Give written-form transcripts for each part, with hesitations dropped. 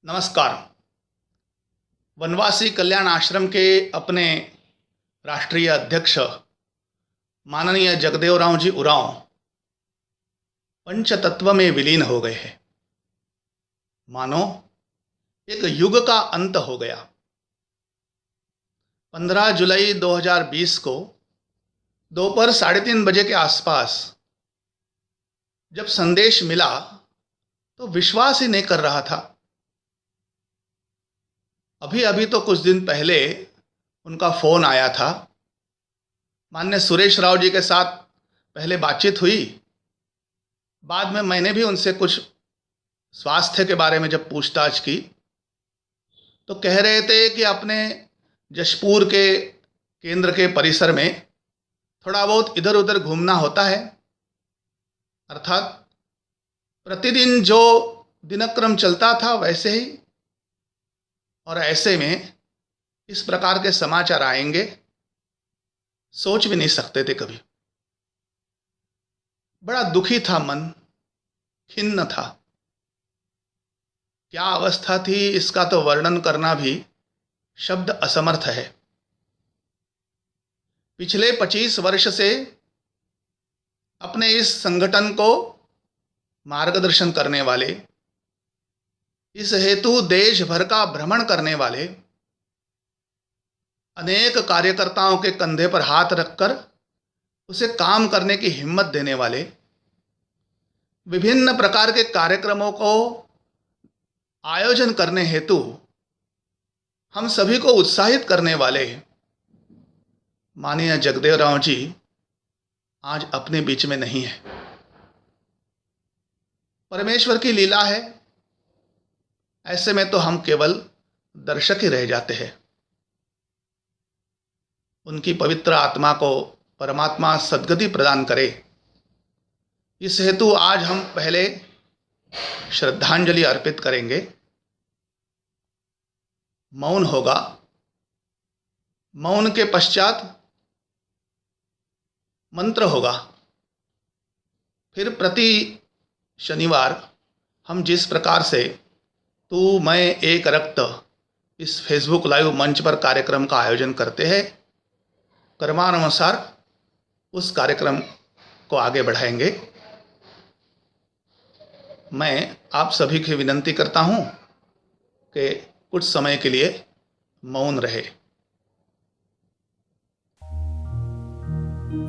नमस्कार। वनवासी कल्याण आश्रम के अपने राष्ट्रीय अध्यक्ष माननीय जगदेवराव जी उरांव पंचतत्व में विलीन हो गए हैं। मानो एक युग का अंत हो गया। 15 जुलाई 2020 को दोपहर 3:30 के आसपास जब संदेश मिला तो विश्वास ही नहीं कर रहा था। अभी अभी तो कुछ दिन पहले उनका फ़ोन आया था। माननीय सुरेश राव जी के साथ पहले बातचीत हुई। बाद में मैंने भी उनसे कुछ स्वास्थ्य के बारे में जब पूछताछ की तो कह रहे थे कि अपने जशपुर के केंद्र के परिसर में थोड़ा बहुत इधर उधर घूमना होता है। अर्थात प्रतिदिन जो दिनक्रम चलता था वैसे ही, और ऐसे में इस प्रकार के समाचार आएंगे सोच भी नहीं सकते थे कभी। बड़ा दुखी था मन, खिन्न था। क्या अवस्था थी इसका तो वर्णन करना भी शब्द असमर्थ है। पिछले 25 वर्ष से अपने इस संगठन को मार्गदर्शन करने वाले, इस हेतु देश भर का भ्रमण करने वाले, अनेक कार्यकर्ताओं के कंधे पर हाथ रखकर उसे काम करने की हिम्मत देने वाले, विभिन्न प्रकार के कार्यक्रमों को आयोजन करने हेतु हम सभी को उत्साहित करने वाले माननीय जगदेवराव जी आज अपने बीच में नहीं है। परमेश्वर की लीला है। ऐसे में तो हम केवल दर्शक ही रह जाते हैं। उनकी पवित्र आत्मा को परमात्मा सद्गति प्रदान करे, इस हेतु आज हम पहले श्रद्धांजलि अर्पित करेंगे। मौन होगा। मौन के पश्चात मंत्र होगा। फिर प्रति शनिवार हम जिस प्रकार से तू मैं एक रक्त इस फेसबुक लाइव मंच पर कार्यक्रम का आयोजन करते हैं, क्रमानुसार उस कार्यक्रम को आगे बढ़ाएंगे। मैं आप सभी की विनंती करता हूं कि कुछ समय के लिए मौन रहे।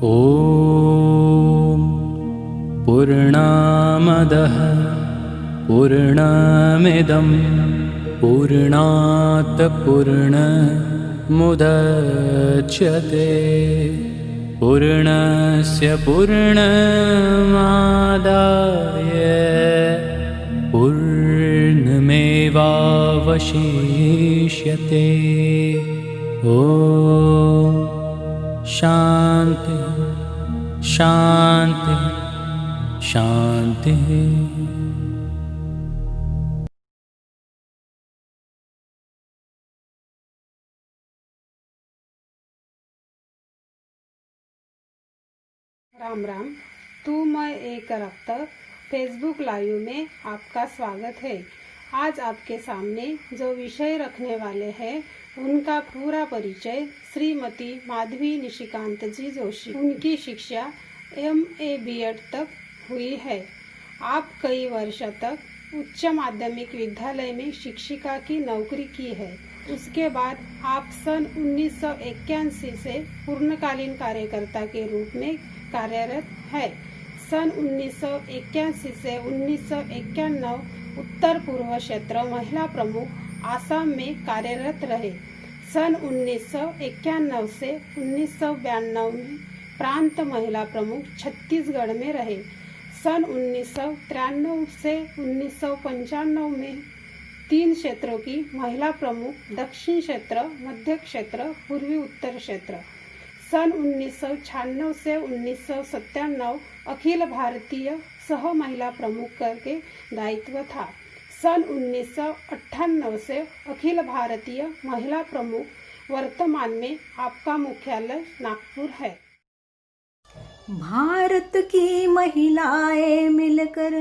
ओम पूर्णामदः पूर्णमिदं पूर्णात् पूर्णमुदच्यते पूर्णस्य पूर्णमादाय पूर्णमेवावशिष्यते। ॐ शान्ति शान्ति शान्ति। राम राम। तू मैं एक रक्त फेसबुक लाइव में आपका स्वागत है। आज आपके सामने जो विषय रखने वाले हैं उनका पूरा परिचय श्रीमती माधवी निशिकांत जी जोशी। उनकी शिक्षा MA BEd तक हुई है। आप कई वर्ष तक उच्च माध्यमिक विद्यालय में शिक्षिका की नौकरी की है। उसके बाद आप सन 1981 से पूर्णकालीन कार्यकर्ता के रूप में कार्यरत है। सन 1981 से 1991 उत्तर पूर्व क्षेत्र महिला प्रमुख आसाम में कार्यरत रहे। सन 1991 से 1992 में प्रांत महिला प्रमुख छत्तीसगढ़ में रहे। सन 1993 से 1995 में 3 क्षेत्रों की महिला प्रमुख दक्षिण क्षेत्र, मध्य क्षेत्र, पूर्वी उत्तर क्षेत्र। सन 1996 से 1997 अखिल भारतीय सह महिला प्रमुख करके दायित्व था। सन 1998 से अखिल भारतीय महिला प्रमुख। वर्तमान में आपका मुख्यालय नागपुर है। भारत की महिलाएं मिलकर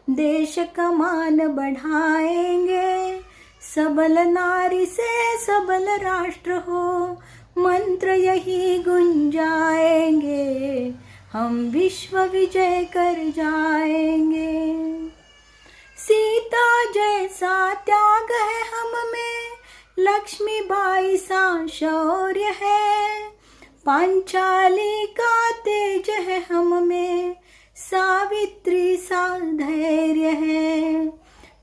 देश का मान बढ़ाएंगे। सबल नारी से सबल राष्ट्र हो, मंत्र यही गुंजाएंगे, हम विश्व विजय कर जाएंगे। सीता जैसा त्याग है हम में, लक्ष्मीबाई सा शौर्य है, पांचाली का तेज है हम में, सावित्री सा धैर्य है।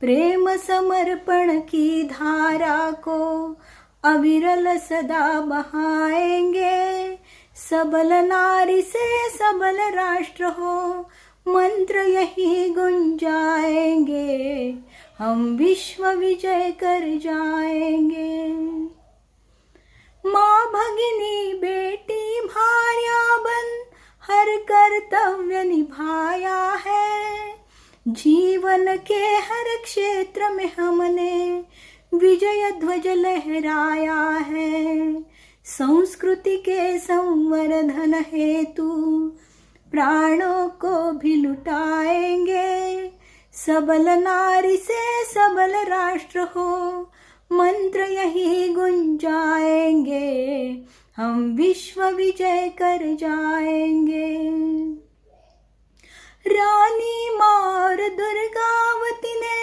प्रेम समर्पण की धारा को अविरल सदा बहाएंगे, सबल नारी से सबल राष्ट्र हो, मंत्र यही गुंजाएंगे, हम विश्व विजय कर जाएंगे। माँ भगिनी बेटी भार्या बन हर कर्तव्य निभाया है, जीवन के हर क्षेत्र में हमने विजय ध्वज लहराया है। संस्कृति के संवर्धन हेतु प्राणों को भी लुटाएंगे, सबल नारी से सबल राष्ट्र हो, मंत्र यही गुंजाएंगे, हम विश्व विजय कर जाएंगे। रानी मार दुर्गावती ने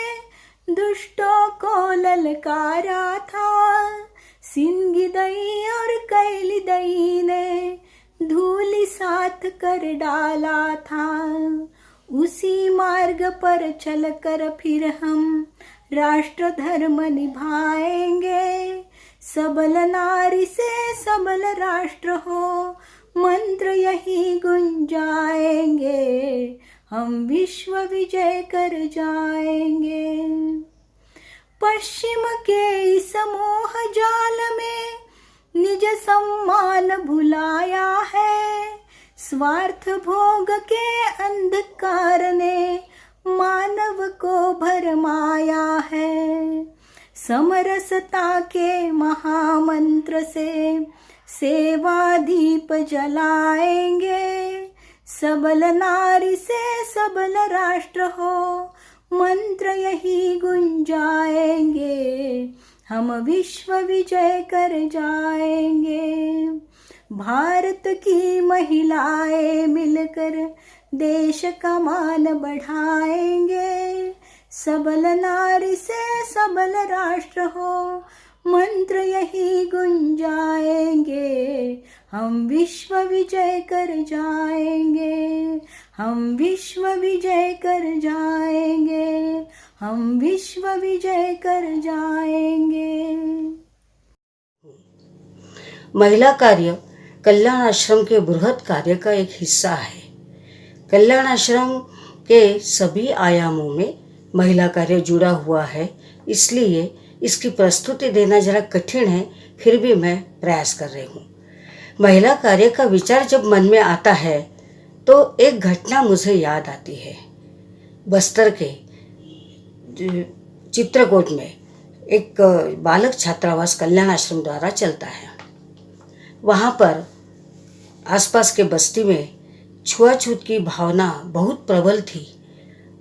दुष्टों को ललकारा था, सिंगी दई और कैली दई ने धूलि साथ कर डाला था। उसी मार्ग पर चलकर फिर हम राष्ट्र धर्म निभाएंगे, सबल नारी से सबल राष्ट्र हो, मंत्र यही गुंजाएंगे, हम विश्व विजय कर जाएंगे। पश्चिम के इस मोह जाल में निज सम्मान भुलाया है, स्वार्थ भोग के अंधकार ने मानव को भरमाया है। समरसता के महामंत्र से सेवा दीप जलाएंगे, सबल नारी से सबल राष्ट्र हो, मंत्र यही गुंजाएंगे, हम विश्व विजय कर जाएंगे। भारत की महिलाएं मिलकर देश का मान बढ़ाएंगे, सबल नारी से सबल राष्ट्र हो, मंत्र यही गुंजाएंगे, हम विश्व विजय कर जाएंगे, हम विश्व विजय कर जाएंगे, हम विश्व विजय कर जाएंगे। महिला कार्य कल्याण आश्रम के बृहद कार्य का एक हिस्सा है। कल्याण आश्रम के सभी आयामों में महिला कार्य जुड़ा हुआ है, इसलिए इसकी प्रस्तुति देना जरा कठिन है, फिर भी मैं प्रयास कर रही हूँ। महिला कार्य का विचार जब मन में आता है तो एक घटना मुझे याद आती है। बस्तर के चित्रकूट में एक बालक छात्रावास कल्याण आश्रम द्वारा चलता है। वहाँ पर आसपास के बस्ती में छुआछूत की भावना बहुत प्रबल थी।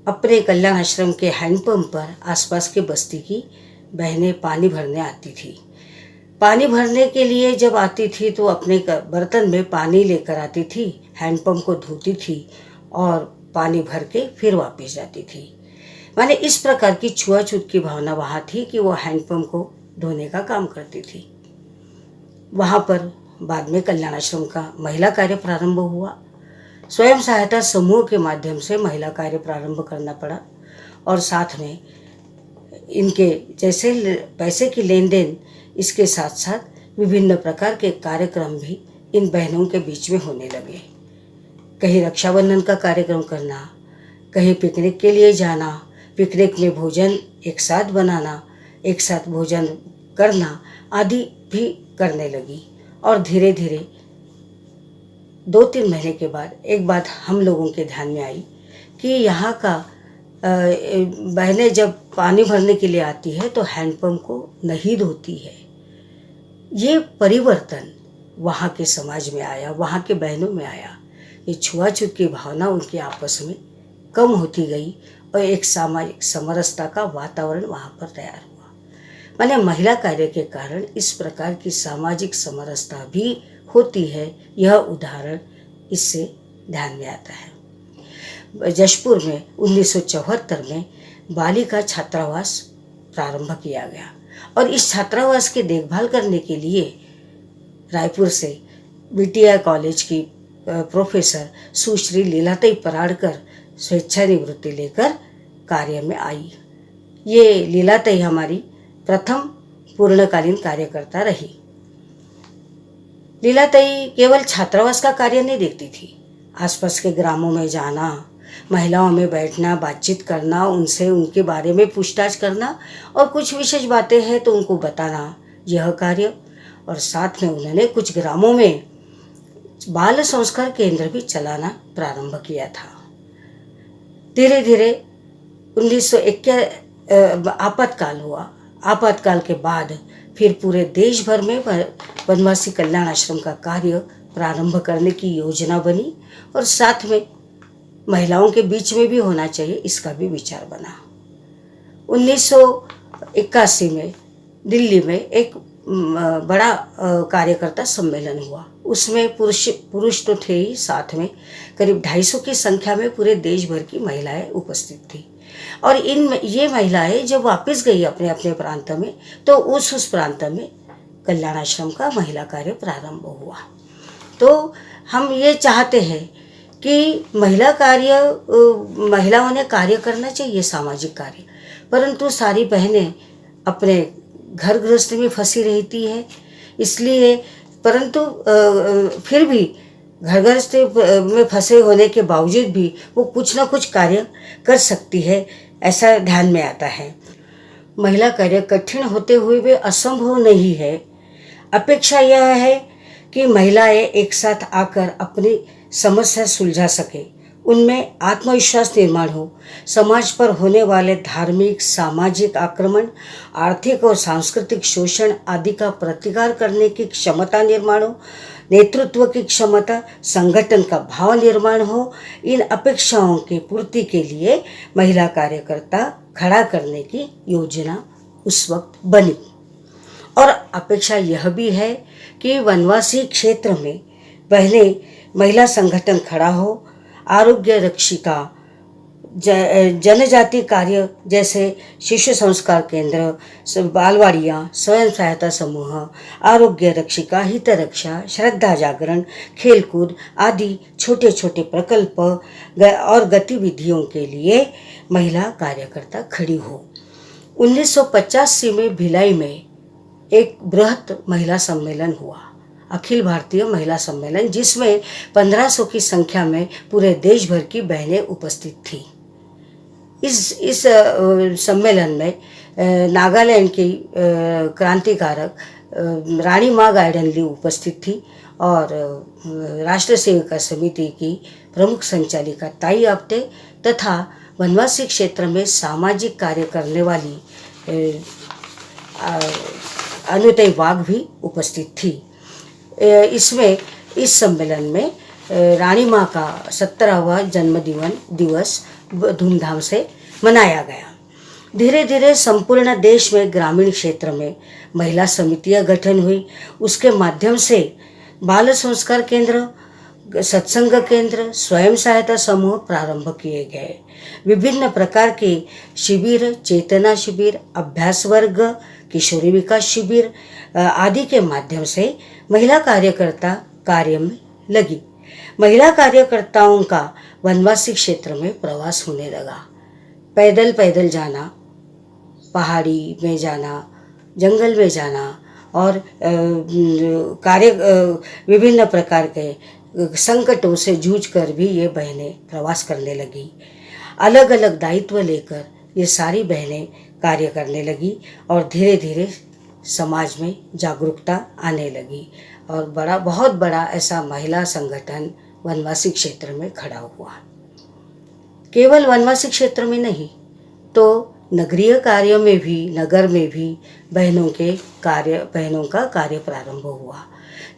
अपने कल्याण आश्रम के हैंडपंप पर आसपास के बस्ती की बहनें पानी भरने आती थी। पानी भरने के लिए जब आती थी तो अपने बर्तन में पानी लेकर आती थी, हैंडपंप को धोती थी और पानी भर के फिर वापस जाती थी। माने इस प्रकार की छुआछूत की भावना वहाँ थी कि वो हैंडपंप को धोने का काम करती थी। वहाँ पर बाद में कल्याण आश्रम का महिला कार्य प्रारंभ हुआ। स्वयं सहायता समूह के माध्यम से महिला कार्य प्रारंभ करना पड़ा और साथ में इनके जैसे पैसे की लेन देन, इसके साथ साथ विभिन्न प्रकार के कार्यक्रम भी इन बहनों के बीच में होने लगे। कहीं रक्षाबंधन का कार्यक्रम करना, कहीं पिकनिक के लिए जाना, पिकनिक में भोजन एक साथ बनाना, एक साथ भोजन करना आदि भी करने लगी। और धीरे धीरे 2-3 महीने के बाद एक बात हम लोगों के ध्यान में आई कि यहाँ का बहनें जब पानी भरने के लिए आती है तो हैंडपंप को नहीं धोती है। ये परिवर्तन वहाँ के समाज में आया, वहाँ के बहनों में आया। ये छुआछूत की भावना उनके आपस में कम होती गई और एक सामाजिक समरसता का वातावरण वहाँ पर तैयार हुआ। माने महिला कार्य के कारण इस प्रकार की सामाजिक समरसता भी होती है, यह उदाहरण इससे ध्यान में आता है। जशपुर में 1974 में बालिका छात्रावास प्रारंभ किया गया और इस छात्रावास की देखभाल करने के लिए रायपुर से बीटीआई कॉलेज की प्रोफेसर सुश्री लीलाताई पराड़कर स्वेच्छानिवृत्ति लेकर कार्य में आई। ये लीलाताई हमारी प्रथम पूर्णकालीन कार्यकर्ता रही। लीलाताई केवल छात्रावास का कार्य नहीं देखती थी, आसपास के ग्रामों में जाना, महिलाओं में बैठना, बातचीत करना, उनसे उनके बारे में पूछताछ करना और कुछ विशेष बातें हैं तो उनको बताना, यह कार्य। और साथ में उन्होंने कुछ ग्रामों में बाल संस्कार केंद्र भी चलाना प्रारंभ किया था। धीरे धीरे 1951 आपातकाल हुआ। आपातकाल के बाद फिर पूरे देश भर में वनवासी कल्याण आश्रम का कार्य प्रारंभ करने की योजना बनी और साथ में महिलाओं के बीच में भी होना चाहिए, इसका भी विचार बना। 1981 में दिल्ली में एक बड़ा कार्यकर्ता सम्मेलन हुआ। उसमें पुरुष तो थे ही, साथ में करीब 250 की संख्या में पूरे देश भर की महिलाएं उपस्थित थी। और ये महिलाएं जब वापस गई अपने अपने प्रांत में तो उस प्रांत में कल्याण आश्रम का महिला कार्य प्रारंभ हुआ। तो हम ये चाहते हैं कि महिलाओं ने कार्य करना चाहिए, सामाजिक कार्य, परंतु सारी बहनें अपने घर गृहस्थी में फंसी रहती है, इसलिए परंतु फिर भी घर गृहस्थी में फंसे होने के बावजूद भी वो कुछ ना कुछ कार्य कर सकती है, ऐसा ध्यान में आता है। महिला कार्य कठिन होते हुए भी असंभव नहीं है। अपेक्षा यह है कि महिलाएं एक साथ आकर अपनी समस्या सुलझा सके, उनमें आत्मविश्वास निर्माण हो, समाज पर होने वाले धार्मिक, सामाजिक आक्रमण, आर्थिक और सांस्कृतिक शोषण आदि का प्रतिकार करने की क्षमता निर्माण हो, नेतृत्व की क्षमता, संगठन का भाव निर्माण हो। इन अपेक्षाओं की पूर्ति के लिए महिला कार्यकर्ता खड़ा करने की योजना उस वक्त बनी। और अपेक्षा यह भी है कि वनवासी क्षेत्र में पहले महिला संगठन खड़ा हो, आरोग्य रक्षिका, जनजाति कार्य जैसे शिशु संस्कार केंद्र, बालवाड़ियाँ, स्वयं सहायता समूह, आरोग्य रक्षिका, हित रक्षा, श्रद्धा जागरण, खेलकूद आदि छोटे छोटे प्रकल्प और गतिविधियों के लिए महिला कार्यकर्ता खड़ी हो। 1985 में भिलाई में एक बृहत महिला सम्मेलन हुआ, अखिल भारतीय महिला सम्मेलन, जिसमें 1500 की संख्या में पूरे देश भर की बहनें उपस्थित थीं। इस सम्मेलन में नागालैंड की क्रांतिकारक रानी माँ गाइडनली उपस्थित थी और राष्ट्र सेविका समिति की प्रमुख संचालिका ताई आप्टे तथा वनवासी क्षेत्र में सामाजिक कार्य करने वाली अनुतई वाघ भी उपस्थित थी। इस सम्मेलन में रानी माँ का 17वां जन्म दिवस धूमधाम से मनाया गया। धीरे धीरे संपूर्ण देश में ग्रामीण क्षेत्र में महिला समितियां गठन हुई। उसके माध्यम से बाल संस्कार केंद्र, सत्संग केंद्र, स्वयं सहायता समूह प्रारंभ किए गए। विभिन्न प्रकार के शिविर, चेतना शिविर, अभ्यास वर्ग, किशोरी विकास शिविर आदि के माध्यम से महिला कार्यकर्ता कार्य में लगी। महिला कार्यकर्ताओं का वनवासी क्षेत्र में प्रवास होने लगा। पैदल पैदल जाना, पहाड़ी में जाना, जंगल में जाना और विभिन्न प्रकार के संकटों से जूझकर भी ये बहनें प्रवास करने लगी। अलग अलग दायित्व लेकर ये सारी बहनें कार्य करने लगी और धीरे धीरे समाज में जागरूकता आने लगी और बहुत बड़ा ऐसा महिला संगठन वनवासी क्षेत्र में खड़ा हुआ। केवल वनवासी क्षेत्र में नहीं तो नगरीय कार्य में भी, नगर में भी बहनों का कार्य प्रारंभ हुआ।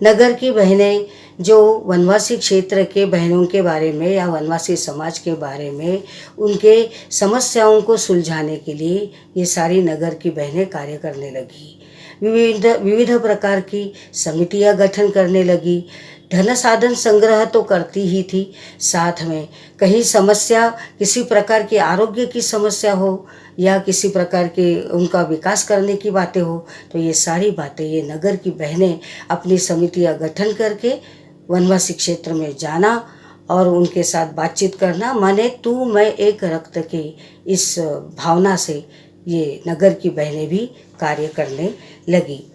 नगर की बहनें जो वनवासी क्षेत्र के बहनों के बारे में या वनवासी समाज के बारे में उनके समस्याओं को सुलझाने के लिए ये सारी नगर की बहनें कार्य करने लगी। विविध प्रकार की समितियां गठन करने लगी। धन साधन संग्रह तो करती ही थी, साथ में कहीं समस्या, किसी प्रकार की आरोग्य की समस्या हो या किसी प्रकार के उनका विकास करने की बातें हो, तो ये सारी बातें ये नगर की बहनें अपनी समितियां गठन करके वनवासी क्षेत्र में जाना और उनके साथ बातचीत करना, माने तू मैं एक रक्त के इस भावना से ये नगर की बहनें भी कार्य करने लगी।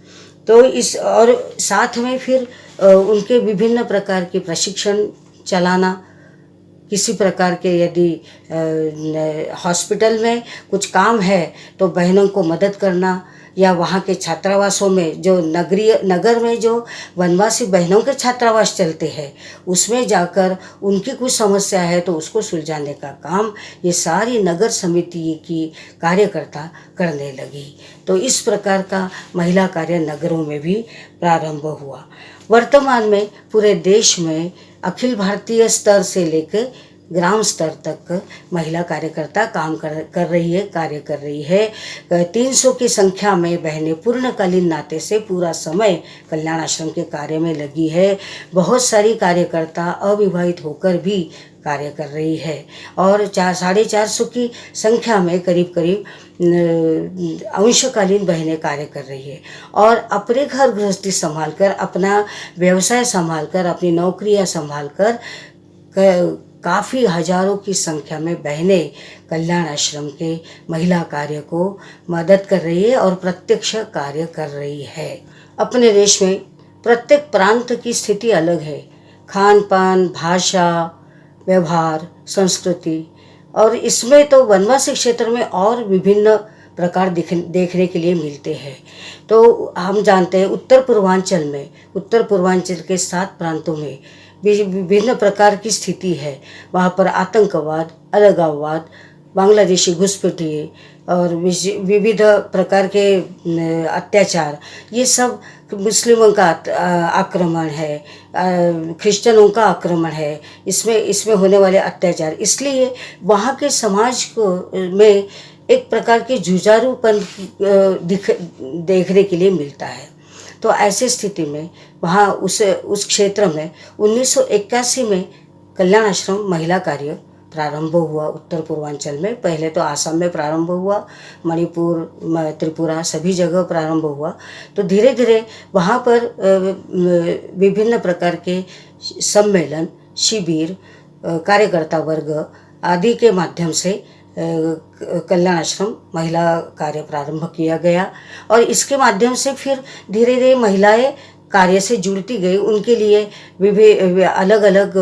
तो इस और साथ में फिर उनके विभिन्न प्रकार के प्रशिक्षण चलाना, किसी प्रकार के यदि हॉस्पिटल में कुछ काम है तो बहनों को मदद करना, या वहाँ के छात्रावासों में जो नगर में जो वनवासी बहनों के छात्रावास चलते हैं उसमें जाकर उनकी कुछ समस्या है तो उसको सुलझाने का काम ये सारी नगर समिति की कार्यकर्ता करने लगी। तो इस प्रकार का महिला कार्य नगरों में भी प्रारंभ हुआ। वर्तमान में पूरे देश में अखिल भारतीय स्तर से लेकर ग्राम स्तर तक महिला कार्यकर्ता काम कर रही है, कार्य कर रही है। 300 की संख्या में बहनें पूर्णकालीन नाते से पूरा समय कल्याण आश्रम के कार्य में लगी है। बहुत सारी कार्यकर्ता अविवाहित होकर भी कार्य कर रही है और 450 की संख्या में करीब अंशकालीन बहनें कार्य कर रही है और अपने घर गृहस्थी संभालकर, अपना व्यवसाय संभालकर, अपनी नौकरियां संभालकर काफ़ी हजारों की संख्या में बहनें कल्याण आश्रम के महिला कार्य को मदद कर रही है और प्रत्यक्ष कार्य कर रही है। अपने देश में प्रत्येक प्रांत की स्थिति अलग है, खान पान, भाषा, व्यवहार, संस्कृति, और इसमें तो वनवासी क्षेत्र में और विभिन्न प्रकार देखने के लिए मिलते हैं। तो हम जानते हैं उत्तर पूर्वांचल के 7 प्रांतों में विभिन्न प्रकार की स्थिति है। वहाँ पर आतंकवाद, अलगाववाद, बांग्लादेशी घुसपैठिए और विविध प्रकार के अत्याचार, ये सब मुस्लिमों का आक्रमण है, क्रिश्चियनों का आक्रमण है, इसमें होने वाले अत्याचार, इसलिए वहाँ के समाज को में एक प्रकार के जुझारूपन देखने के लिए मिलता है। तो ऐसी स्थिति में वहाँ उस क्षेत्र में 1981 में कल्याण आश्रम महिला कार्य प्रारंभ हुआ। उत्तर पूर्वांचल में पहले तो आसाम में प्रारंभ हुआ, मणिपुर, त्रिपुरा, सभी जगह प्रारंभ हुआ। तो धीरे धीरे वहाँ पर विभिन्न प्रकार के सम्मेलन, शिविर, कार्यकर्ता वर्ग आदि के माध्यम से कल्याण आश्रम महिला कार्य प्रारंभ किया गया और इसके माध्यम से फिर धीरे धीरे महिलाएं कार्य से जुड़ती गई। उनके लिए अलग अलग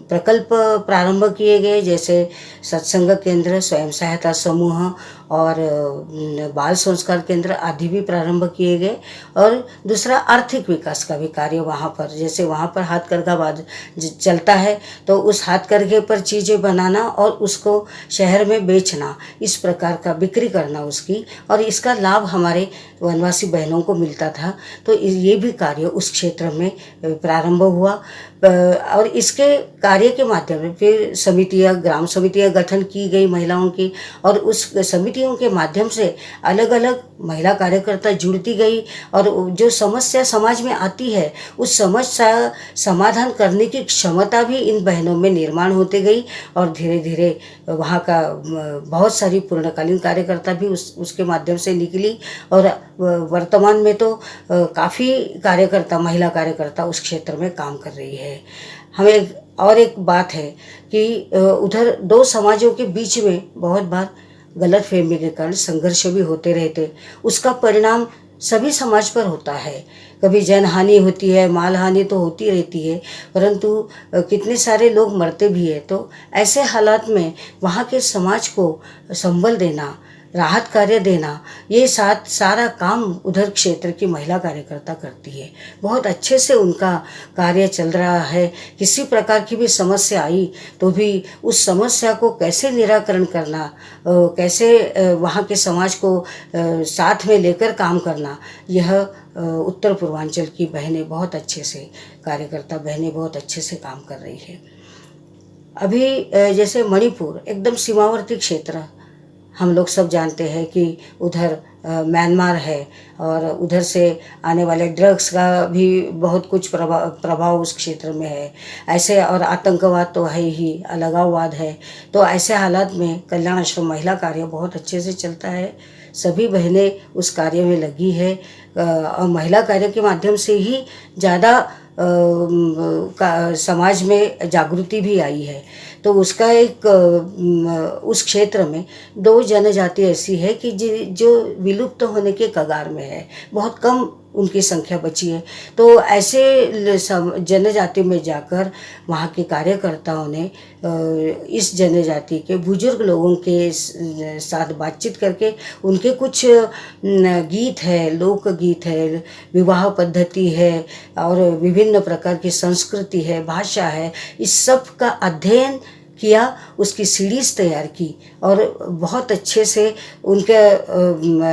प्रकल्प प्रारंभ किए गए, जैसे सत्संग केंद्र, स्वयं सहायता समूह और बाल संस्कार केंद्र आदि भी प्रारंभ किए गए। और दूसरा आर्थिक विकास का भी कार्य वहाँ पर, जैसे वहाँ पर हाथकरघा चलता है तो उस हाथकरघे पर चीज़ें बनाना और उसको शहर में बेचना, इस प्रकार का बिक्री करना उसकी, और इसका लाभ हमारे वनवासी बहनों को मिलता था। तो ये भी कार्य उस क्षेत्र में प्रारंभ हुआ और इसके कार्य के माध्यम से फिर ग्राम समितियां गठन की गई महिलाओं की, और उस समितियों के माध्यम से अलग अलग महिला कार्यकर्ता जुड़ती गई और जो समस्या समाज में आती है उस समस्या समाधान करने की क्षमता भी इन बहनों में निर्माण होती गई और धीरे धीरे वहाँ का बहुत सारी पूर्णकालीन कार्यकर्ता भी उसके माध्यम से निकली और वर्तमान में तो काफ़ी कार्यकर्ता, महिला कार्यकर्ता उस क्षेत्र में काम कर रही है। हमें एक बात है कि उधर 2 समाजों के बीच में बहुत बार गलत फहमी के कारण संघर्ष भी होते रहते, उसका परिणाम सभी समाज पर होता है। कभी जनहानि होती है, माल हानि तो होती रहती है, परंतु कितने सारे लोग मरते भी हैं। तो ऐसे हालात में वहाँ के समाज को संबल देना, राहत कार्य देना, ये सारा काम उधर क्षेत्र की महिला कार्यकर्ता करती है। बहुत अच्छे से उनका कार्य चल रहा है। किसी प्रकार की भी समस्या आई तो भी उस समस्या को कैसे निराकरण करना, कैसे वहाँ के समाज को साथ में लेकर काम करना, यह उत्तर पूर्वांचल की बहनें बहुत अच्छे से, कार्यकर्ता बहनें बहुत अच्छे से काम कर रही है। अभी जैसे मणिपुर एकदम सीमावर्ती क्षेत्र, हम लोग सब जानते हैं कि उधर म्यांमार है और उधर से आने वाले ड्रग्स का भी बहुत कुछ प्रभाव उस क्षेत्र में है। ऐसे और आतंकवाद तो है ही, अलगाववाद है। तो ऐसे हालात में कल्याण आश्रम महिला कार्य बहुत अच्छे से चलता है। सभी बहनें उस कार्य में लगी है और महिला कार्य के माध्यम से ही ज़्यादा समाज में जागृति भी आई है। तो उसका एक उस क्षेत्र में 2 जनजाति ऐसी है कि जो विलुप्त होने के कगार में है, बहुत कम उनकी संख्या बची है। तो ऐसे जनजाति में जाकर वहाँ के कार्यकर्ताओं ने इस जनजाति के बुजुर्ग लोगों के साथ बातचीत करके उनके कुछ गीत है, लोकगीत है, विवाह पद्धति है और विभिन्न प्रकार की संस्कृति है, भाषा है, इस सब का अध्ययन किया, उसकी सीरीज तैयार की और बहुत अच्छे से उनके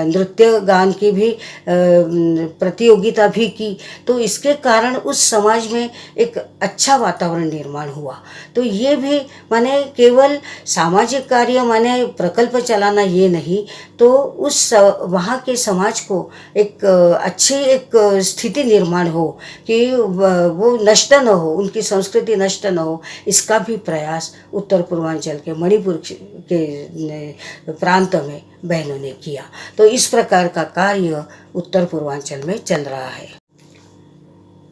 नृत्य गान की भी प्रतियोगिता भी की। तो इसके कारण उस समाज में एक अच्छा वातावरण निर्माण हुआ। तो ये भी माने केवल सामाजिक कार्य माने प्रकल्प चलाना ये नहीं, तो उस वहाँ के समाज को एक अच्छी एक स्थिति निर्माण हो कि वो नष्ट न हो, उनकी संस्कृति नष्ट न हो, इसका भी प्रयास उत्तर पूर्वांचल के मणिपुर के प्रांत में बहनों ने किया। तो इस प्रकार का कार्य उत्तर पूर्वांचल में चल रहा है।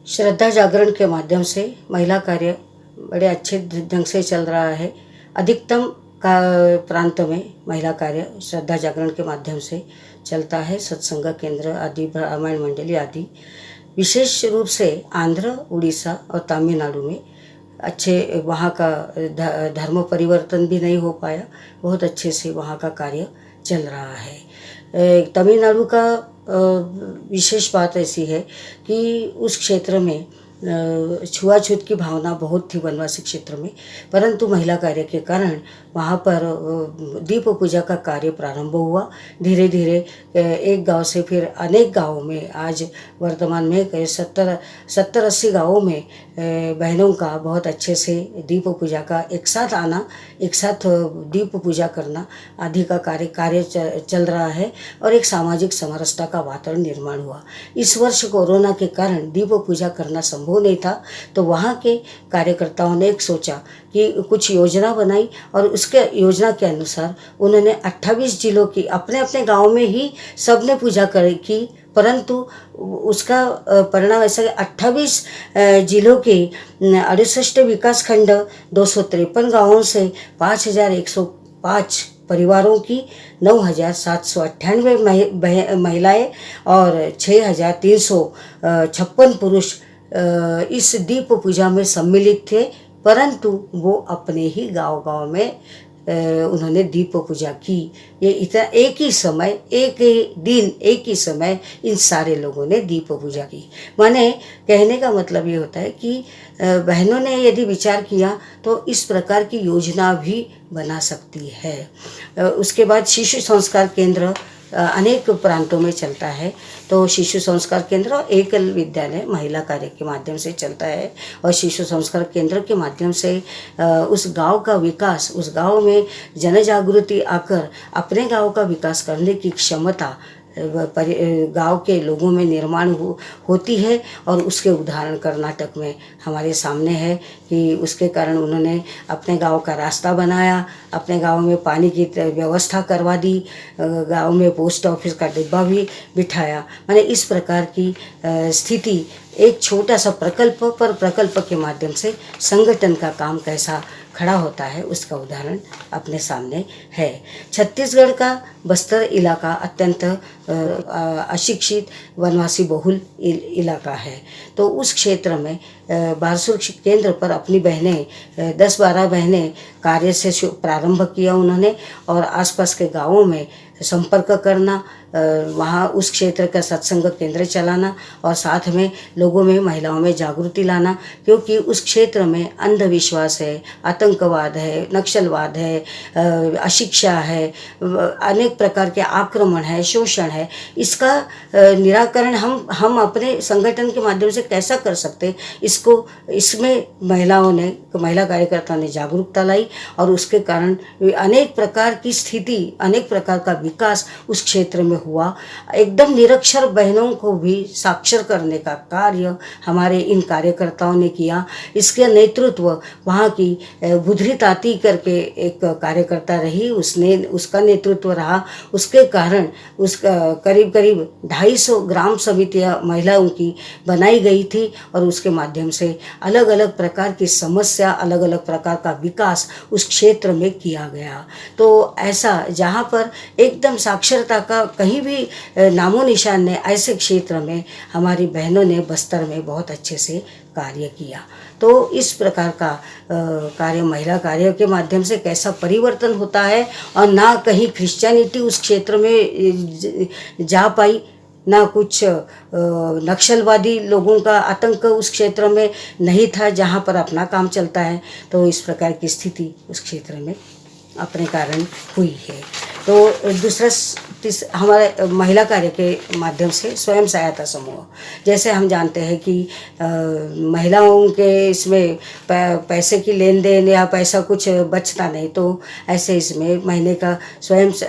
श्रद्धा जागरण के माध्यम से महिला कार्य बड़े अच्छे ढंग से चल रहा है। अधिकतम का प्रांत में महिला कार्य श्रद्धा जागरण के माध्यम से चलता है। सत्संग केंद्र आदि, ब्राह्मण मंडली आदि, विशेष रूप से आंध्र, उड़ीसा और तमिलनाडु में अच्छे वहाँ का धर्म परिवर्तन भी नहीं हो पाया, बहुत अच्छे से वहाँ का कार्य चल रहा है। तमिलनाडु का विशेष बात ऐसी है कि उस क्षेत्र में छुआछूत की भावना बहुत थी वनवासी क्षेत्र में, परंतु महिला कार्य के कारण वहाँ पर दीप पूजा का कार्य प्रारंभ हुआ। धीरे धीरे एक गांव से फिर अनेक गांवों में, आज वर्तमान में 70-80 गांवों में बहनों का बहुत अच्छे से दीप पूजा का एक साथ आना, एक साथ दीप पूजा करना आदि का कार्य चल रहा है और एक सामाजिक समरसता का वातावरण निर्माण हुआ। इस वर्ष कोरोना के कारण दीप पूजा करना संभव नहीं था, तो वहाँ के कार्यकर्ताओं ने एक सोचा कि कुछ योजना बनाई और उसके योजना के अनुसार उन्होंने 28 जिलों की अपने अपने गांव में ही सबने पूजा की, परंतु उसका परिणाम ऐसा कि 28 जिलों के 68 विकास खंड 253 गाँवों से 5105 परिवारों की 9798 महिलाएं और 6356 पुरुष इस दीप पूजा में सम्मिलित थे, परंतु वो अपने ही गांव में उन्होंने दीप पूजा की। ये इतना एक ही समय, एक ही दिन, एक ही समय इन सारे लोगों ने दीप पूजा की। माने कहने का मतलब ये होता है कि बहनों ने यदि विचार किया तो इस प्रकार की योजना भी बना सकती है। उसके बाद शिशु संस्कार केंद्र अनेक प्रांतों में चलता है। तो शिशु संस्कार केंद्र एकल विद्यालय महिला कार्य के माध्यम से चलता है और शिशु संस्कार केंद्र के माध्यम से उस गांव का विकास, उस गांव में जनजागृति आकर अपने गांव का विकास करने की क्षमता गांव के लोगों में निर्माण होती है। और उसके उदाहरण कर्नाटक में हमारे सामने है कि उसके कारण उन्होंने अपने गांव का रास्ता बनाया, अपने गांव में पानी की व्यवस्था करवा दी, गांव में पोस्ट ऑफिस का डिब्बा भी बिठाया। माने इस प्रकार की स्थिति एक छोटा सा प्रकल्प के माध्यम से संगठन का काम कैसा खड़ा होता है उसका उदाहरण अपने सामने है। छत्तीसगढ़ का बस्तर इलाका अत्यंत अशिक्षित वनवासी बहुल इलाका है। तो उस क्षेत्र में बारसूर केंद्र पर अपनी बहनें 10-12 बहनें कार्य से प्रारंभ किया उन्होंने और आसपास के गांवों में संपर्क करना, वहाँ उस क्षेत्र का सत्संग केंद्र चलाना और साथ में लोगों में, महिलाओं में जागृति लाना, क्योंकि उस क्षेत्र में अंधविश्वास है, आतंकवाद है, नक्सलवाद है, अशिक्षा है, अनेक प्रकार के आक्रमण है, शोषण है। इसका निराकरण हम अपने संगठन के माध्यम से कैसा कर सकते, इसमें महिला कार्यकर्ता ने जागरूकता लाई और उसके कारण अनेक प्रकार की स्थिति, अनेक प्रकार का विकास उस क्षेत्र में हुआ। एकदम निरक्षर बहनों को भी साक्षर करने का कार्य हमारे इन कार्यकर्ताओं ने किया। इसके नेतृत्व वहाँ की बुधरी ताती करके एक कार्यकर्ता रही, उसका नेतृत्व रहा। उसके कारण करीब 250 ग्राम समितियाँ महिलाओं की बनाई गई थी और उसके माध्यम से अलग अलग प्रकार की समस्या, अलग अलग प्रकार का विकास उस क्षेत्र में किया गया। तो ऐसा जहाँ पर एकदम साक्षरता का कहीं भी नामो निशान नहीं, ऐसे क्षेत्र में हमारी बहनों ने बस्तर में बहुत अच्छे से कार्य किया। तो इस प्रकार का कार्य, महिला कार्य के माध्यम से कैसा परिवर्तन होता है, और ना कहीं क्रिश्चियनिटी उस क्षेत्र में जा पाई, ना कुछ नक्सलवादी लोगों का आतंक उस क्षेत्र में नहीं था जहाँ पर अपना काम चलता है। तो इस प्रकार की स्थिति उस क्षेत्र में अपने कारण हुई है। तो दूसरा हमारे महिला कार्य के माध्यम से स्वयं सहायता समूह, जैसे हम जानते हैं कि महिलाओं के इसमें पैसे की लेन देन या पैसा कुछ बचता नहीं, तो ऐसे इसमें महीने का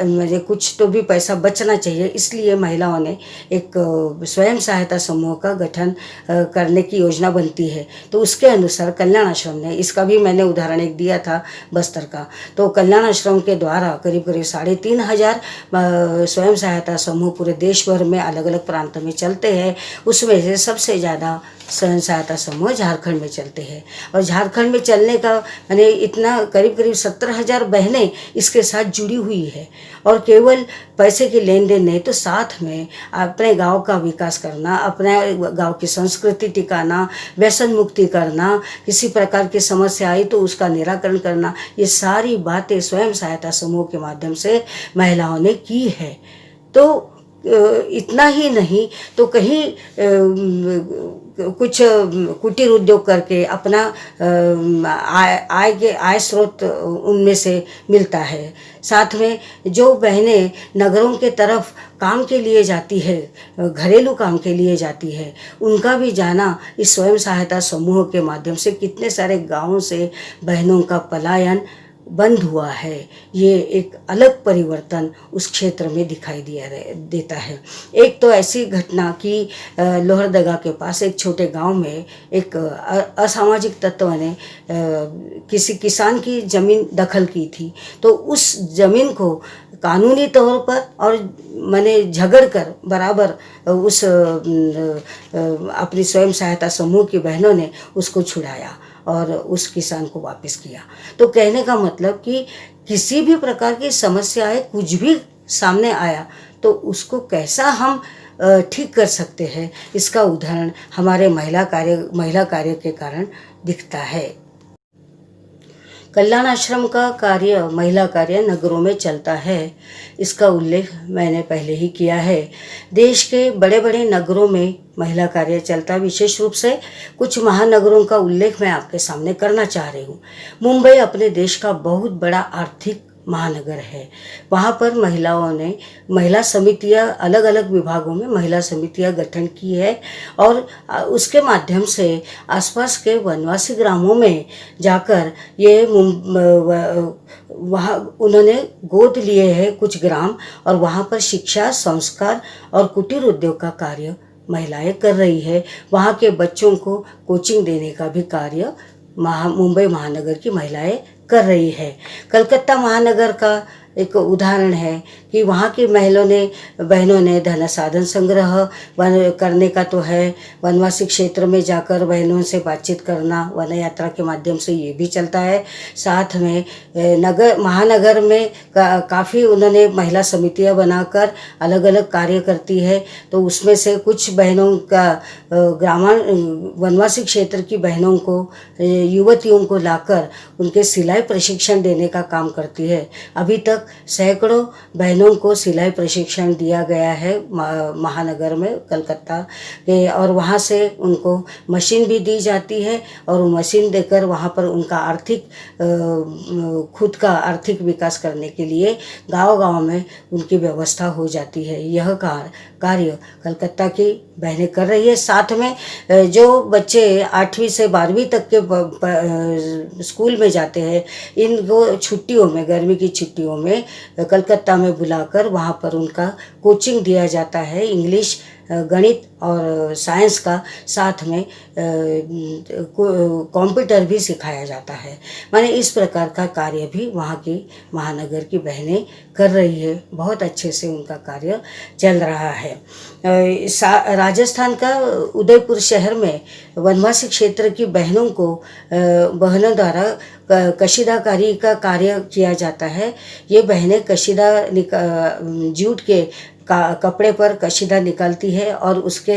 मुझे कुछ तो भी पैसा बचना चाहिए, इसलिए महिलाओं ने एक स्वयं सहायता समूह का गठन करने की योजना बनती है। तो उसके अनुसार कल्याण आश्रम ने, इसका भी मैंने उदाहरण एक दिया था बस्तर का, तो कल्याण आश्रम के द्वारा करीब 3,500 स्वयं सहायता समूह पूरे देश भर में अलग अलग प्रांत में चलते हैं। उसमें से सबसे ज़्यादा स्वयं सहायता समूह झारखंड में चलते हैं, और झारखंड में चलने का मैंने इतना करीब 17,000 बहनें इसके साथ जुड़ी हुई है। और केवल पैसे की लेन देन नहीं, तो साथ में अपने गांव का विकास करना, अपने गांव की संस्कृति टिकाना, व्यसन मुक्ति करना, किसी प्रकार की समस्या आई तो उसका निराकरण करना, ये सारी बातें स्वयं सहायता समूह के माध्यम से महिलाओं ने की है। तो इतना ही नहीं तो कहीं कुछ कुटीर उद्योग करके अपना आय स्रोत उनमें से मिलता है। साथ में जो बहनें नगरों के तरफ काम के लिए जाती है, घरेलू काम के लिए जाती है, उनका भी जाना इस स्वयं सहायता समूह के माध्यम से कितने सारे गांवों से बहनों का पलायन बंद हुआ है। ये एक अलग परिवर्तन उस क्षेत्र में दिखाई देता है। एक तो ऐसी घटना कि लोहरदगा के पास एक छोटे गांव में एक असामाजिक तत्व ने किसी किसान की ज़मीन दखल की थी, तो उस ज़मीन को कानूनी तौर पर और मैंने झगड़ कर बराबर उस अपनी स्वयं सहायता समूह की बहनों ने उसको छुड़ाया और उस किसान को वापस किया। तो कहने का मतलब कि किसी भी प्रकार की समस्याएं कुछ भी सामने आया तो उसको कैसा हम ठीक कर सकते हैं, इसका उदाहरण हमारे महिला कार्य के कारण दिखता है। कल्याण आश्रम का कार्य, महिला कार्य नगरों में चलता है, इसका उल्लेख मैंने पहले ही किया है। देश के बड़े बड़े नगरों में महिला कार्य चलता, विशेष रूप से कुछ महानगरों का उल्लेख मैं आपके सामने करना चाह रही हूँ। मुंबई अपने देश का बहुत बड़ा आर्थिक महानगर है। वहाँ पर महिलाओं ने महिला समितियाँ, अलग अलग विभागों में महिला समितियाँ गठन की है और उसके माध्यम से आसपास के वनवासी ग्रामों में जाकर ये वहाँ उन्होंने गोद लिए हैं कुछ ग्राम, और वहाँ पर शिक्षा, संस्कार और कुटीर उद्योग का कार्य महिलाएं कर रही है। वहाँ के बच्चों को कोचिंग देने का भी कार्य मुंबई महानगर की महिलाएं कर रही है। कलकत्ता महानगर का एक उदाहरण है कि वहाँ की बहनों ने धन साधन संग्रह करने का तो है, वनवासी क्षेत्र में जाकर बहनों से बातचीत करना वन यात्रा के माध्यम से ये भी चलता है। साथ में महानगर में काफ़ी उन्होंने महिला समितियाँ बनाकर अलग अलग कार्य करती है। तो उसमें से कुछ बहनों का वनवासी क्षेत्र की बहनों को, युवतियों को लाकर उनके सिलाई प्रशिक्षण देने का काम करती है। अभी तक तक सैकड़ों बहनों को सिलाई प्रशिक्षण दिया गया है महानगर में, कलकत्ता के, और वहाँ से उनको मशीन भी दी जाती है और वो मशीन देकर वहाँ पर उनका खुद का आर्थिक विकास करने के लिए गांव-गांव में उनकी व्यवस्था हो जाती है। यह कार्य कलकत्ता की बहनें कर रही है। साथ में जो बच्चे 8वीं से 12वीं तक के स्कूल में जाते हैं, इनको छुट्टियों में, गर्मी की छुट्टियों में कलकत्ता में बुलाकर वहाँ पर उनका कोचिंग दिया जाता है। इंग्लिश, गणित और साइंस का, साथ में कंप्यूटर भी सिखाया जाता है। माने इस प्रकार का कार्य भी वहाँ की महानगर की बहनें कर रही है। बहुत अच्छे से उनका कार्य चल रहा है। राजस्थान का उदयपुर शहर में वनवासी क्षेत्र की बहनों द्वारा कशीदाकारी का कार्य किया जाता है। ये बहनें जूट के कपड़े पर कशीदा निकालती है और उसके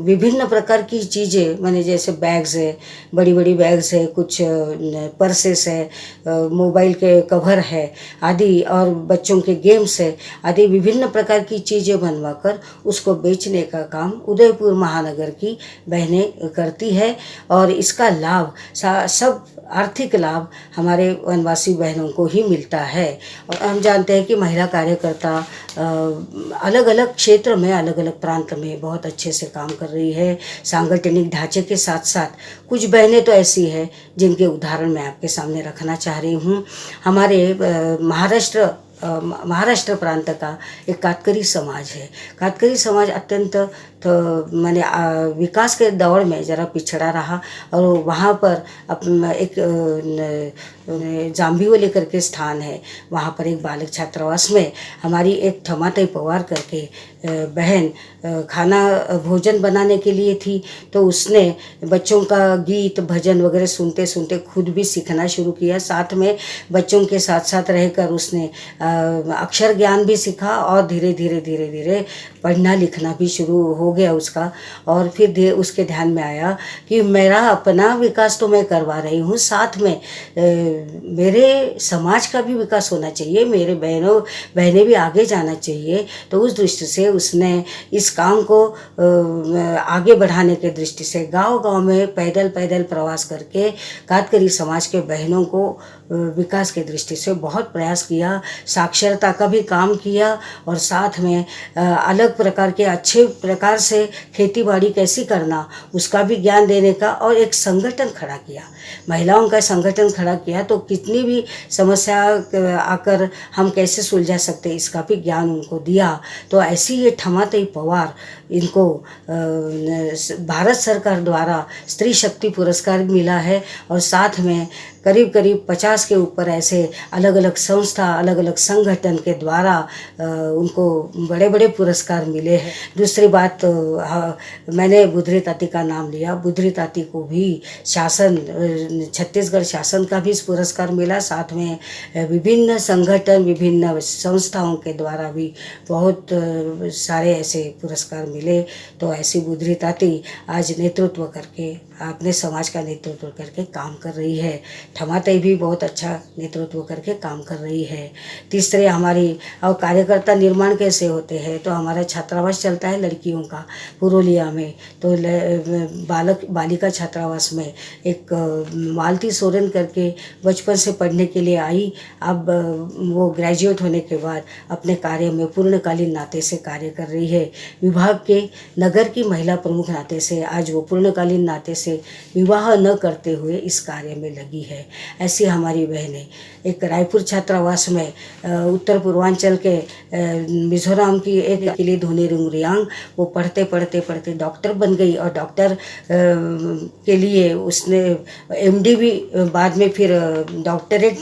विभिन्न प्रकार की चीज़ें, माने जैसे बैग्स है, बड़ी बड़ी बैग्स है, कुछ पर्सेस है, मोबाइल के कवर है आदि, और बच्चों के गेम्स है आदि, विभिन्न प्रकार की चीज़ें बनवाकर उसको बेचने का काम उदयपुर महानगर की बहनें करती है। और इसका लाभ, सब आर्थिक लाभ हमारे वनवासी बहनों को ही मिलता है। और हम जानते हैं कि महिला कार्यकर्ता अलग अलग क्षेत्र में, अलग अलग प्रांत में बहुत अच्छे से काम कर रही है। सांगठनिक ढांचे के साथ साथ कुछ बहनें तो ऐसी हैं जिनके उदाहरण मैं आपके सामने रखना चाह रही हूँ। हमारे महाराष्ट्र प्रांत का एक कातकरी समाज है। कातकरी समाज अत्यंत माने विकास के दौर में ज़रा पिछड़ा रहा, और वहाँ पर एक जाम्बिवली करके स्थान है, वहाँ पर एक बालक छात्रावास में हमारी एक ठमाताई पवार करके बहन भोजन बनाने के लिए थी, तो उसने बच्चों का गीत भजन वगैरह सुनते सुनते खुद भी सीखना शुरू किया। साथ में बच्चों के साथ साथ रहकर उसने अक्षर ज्ञान भी सीखा और धीरे धीरे पढ़ना लिखना भी शुरू हो गया उसका। और फिर उसके ध्यान में आया कि मेरा अपना विकास तो मैं करवा रही हूँ, साथ में मेरे समाज का भी विकास होना चाहिए, मेरे बहनें भी आगे जाना चाहिए। तो उस दृष्टि से उसने इस काम को आगे बढ़ाने के दृष्टि से गांव-गांव में पैदल प्रवास करके कातकरी समाज के बहनों को विकास के दृष्टि से बहुत प्रयास किया, साक्षरता का भी काम किया, और साथ में अलग प्रकार के अच्छे प्रकार से खेतीबाड़ी कैसी करना उसका भी ज्ञान देने का, और एक संगठन खड़ा किया, महिलाओं का संगठन खड़ा किया। तो कितनी भी समस्या आकर हम कैसे सुलझा सकते इसका भी ज्ञान उनको दिया। तो ऐसी ये ठमाताई पवार, इनको भारत सरकार द्वारा स्त्री शक्ति पुरस्कार मिला है, और साथ में करीब 50 के ऊपर ऐसे अलग अलग संस्था, अलग अलग संगठन के द्वारा उनको बड़े बड़े पुरस्कार मिले हैं। दूसरी बात, मैंने बुधरी ताती का नाम लिया। बुधरी ताती को भी छत्तीसगढ़ शासन का भी इस पुरस्कार मिला। साथ में विभिन्न संगठन, विभिन्न संस्थाओं के द्वारा भी बहुत सारे ऐसे पुरस्कार मिले। तो ऐसी बुधरी ताती आज नेतृत्व करके, अपने समाज का नेतृत्व करके काम कर रही है। ठमाताई भी बहुत अच्छा नेतृत्व करके काम कर रही है। तीसरे, हमारी और कार्यकर्ता निर्माण कैसे होते हैं, तो हमारा छात्रावास चलता है लड़कियों का पुरुलिया में। तो बालिका छात्रावास में एक मालती सोरेन करके बचपन से पढ़ने के लिए आई, अब वो ग्रेजुएट होने के बाद अपने कार्य में पूर्णकालीन नाते से कार्य कर रही है। विभाग के नगर की महिला प्रमुख नाते से आज वो पूर्णकालीन नाते से विवाह न करते हुए इस कार्य में लगी है। ऐसी हमारी बहनें, एक रायपुर छात्रावास में उत्तर पूर्वांचल के मिजोरम की एक के लिए धोनी रुंगरियांग, वो पढ़ते पढ़ते डॉक्टर बन गई, और डॉक्टर के लिए उसने एमडी भी, बाद में फिर डॉक्टरेट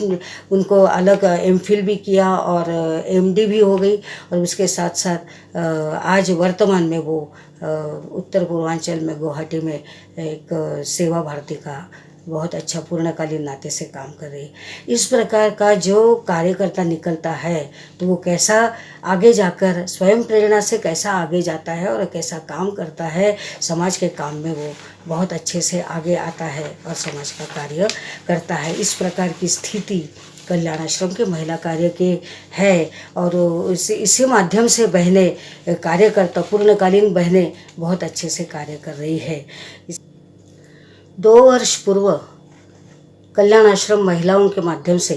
उनको अलग एमफिल भी किया और एमडी भी हो गई। और उसके साथ साथ आज वर्तमान में वो उत्तर पूर्वांचल में गुवाहाटी में एक सेवा भारती का बहुत अच्छा पूर्णकालीन नाते से काम कर रही। इस प्रकार का जो कार्यकर्ता निकलता है तो वो कैसा आगे जाकर स्वयं प्रेरणा से कैसा आगे जाता है और कैसा काम करता है, समाज के काम में वो बहुत अच्छे से आगे आता है और समाज का कार्य करता है। इस प्रकार की स्थिति कल्याण आश्रम के महिला कार्य के है और इसी माध्यम से बहनें कार्यकर्ता पूर्णकालीन बहनें बहुत अच्छे से कार्य कर रही है। 2 वर्ष पूर्व कल्याण आश्रम महिलाओं के माध्यम से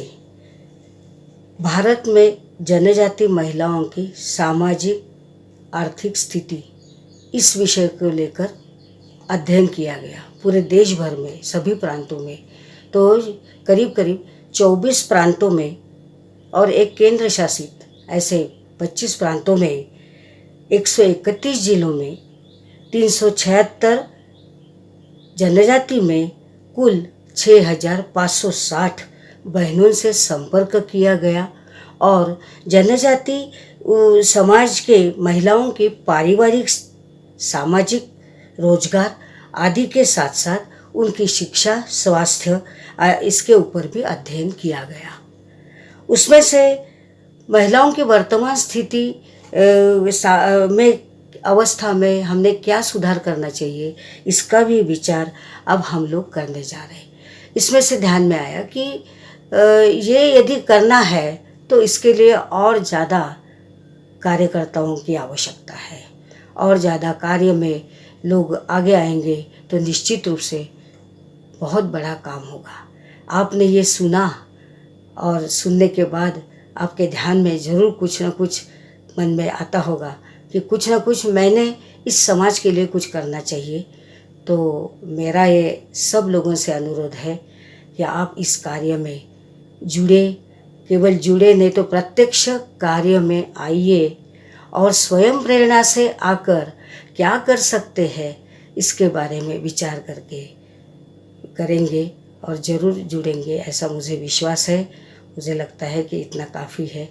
भारत में जनजाति महिलाओं की सामाजिक आर्थिक स्थिति इस विषय को लेकर अध्ययन किया गया पूरे देश भर में सभी प्रांतों में। तो करीब करीब 24 प्रांतों में और एक केंद्र शासित ऐसे 25 प्रांतों में 131 जिलों में 376 जनजाति में कुल 6560 बहनों से संपर्क किया गया और जनजाति समाज के महिलाओं के पारिवारिक सामाजिक रोजगार आदि के साथ साथ उनकी शिक्षा स्वास्थ्य इसके ऊपर भी अध्ययन किया गया। उसमें से महिलाओं की वर्तमान स्थिति में अवस्था में हमने क्या सुधार करना चाहिए इसका भी विचार अब हम लोग करने जा रहे हैं। इसमें से ध्यान में आया कि ये यदि करना है तो इसके लिए और ज़्यादा कार्यकर्ताओं की आवश्यकता है और ज़्यादा कार्य में लोग आगे आएंगे तो निश्चित रूप से बहुत बड़ा काम होगा। आपने ये सुना और सुनने के बाद आपके ध्यान में ज़रूर कुछ ना कुछ मन में आता होगा कि कुछ ना कुछ मैंने इस समाज के लिए कुछ करना चाहिए। तो मेरा ये सब लोगों से अनुरोध है कि आप इस कार्य में जुड़े, केवल जुड़े नहीं तो प्रत्यक्ष कार्य में आइए और स्वयं प्रेरणा से आकर क्या कर सकते हैं इसके बारे में विचार करके करेंगे और ज़रूर जुड़ेंगे, ऐसा मुझे विश्वास है। मुझे लगता है कि इतना काफ़ी है।